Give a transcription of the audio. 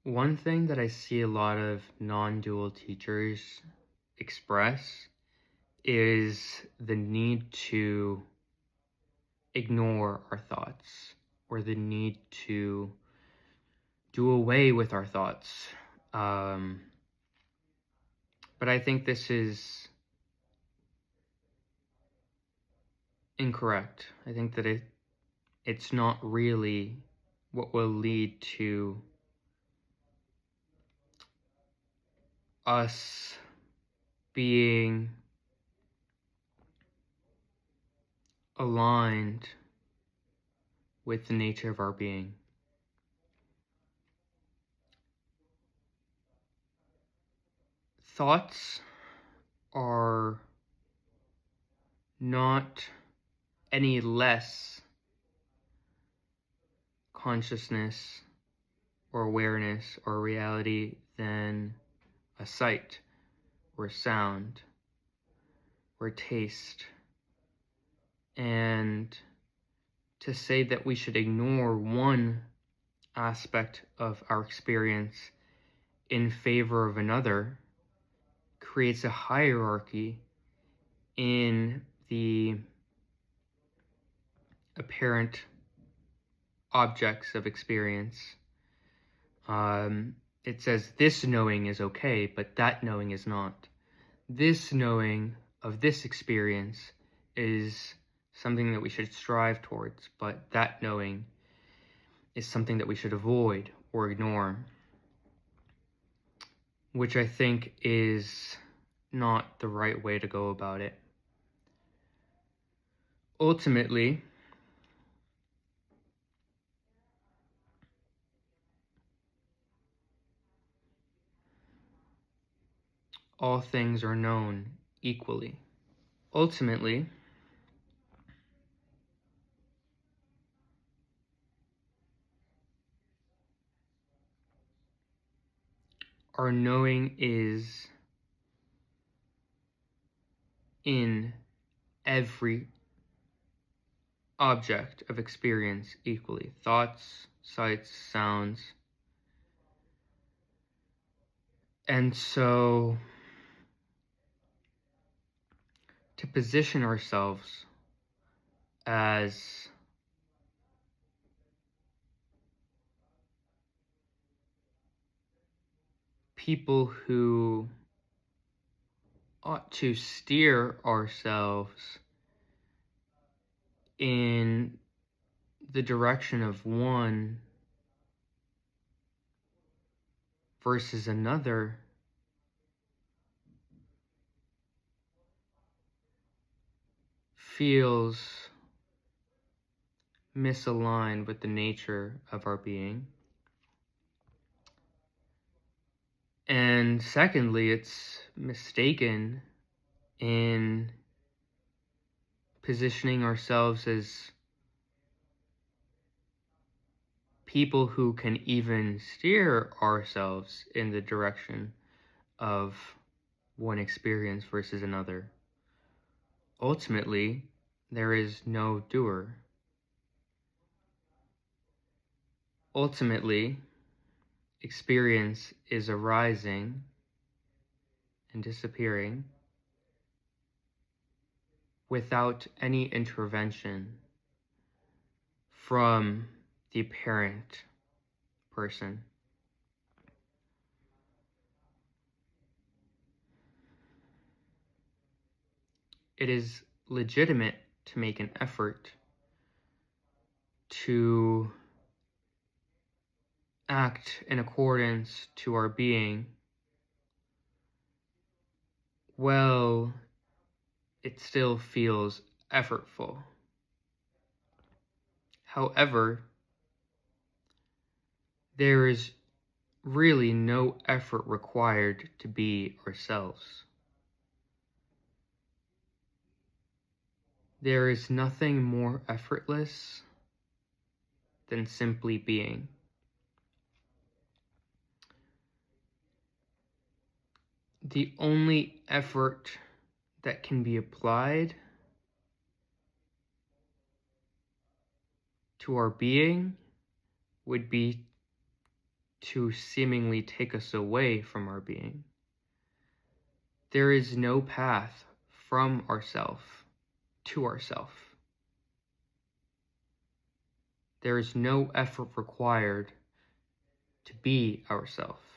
One thing that I see a lot of non-dual teachers express is the need to ignore our thoughts or the need to do away with our thoughts. But I think this is incorrect. I think that it's not really what will lead to us being aligned with the nature of our being. Thoughts are not any less consciousness or awareness or reality than a sight or sound or taste. And to say that we should ignore one aspect of our experience in favor of another creates a hierarchy in the apparent objects of experience. It says this knowing is okay, but that knowing is not. This knowing of this experience is something that we should strive towards, but that knowing is something that we should avoid or ignore, which I think is not the right way to go about it. Ultimately, all things are known equally. Ultimately, our knowing is in every object of experience equally. Thoughts, sights, sounds. And so, to position ourselves as people who ought to steer ourselves in the direction of one versus another feels misaligned with the nature of our being. And secondly, it's mistaken in positioning ourselves as people who can even steer ourselves in the direction of one experience versus another. Ultimately, there is no doer. Ultimately, experience is arising and disappearing without any intervention from the apparent person. It is legitimate to make an effort to act in accordance to our being. Well, it still feels effortful. However, there is really no effort required to be ourselves. There is nothing more effortless than simply being. The only effort that can be applied to our being would be to seemingly take us away from our being. There is no path from ourself to ourself. There is no effort required to be ourself.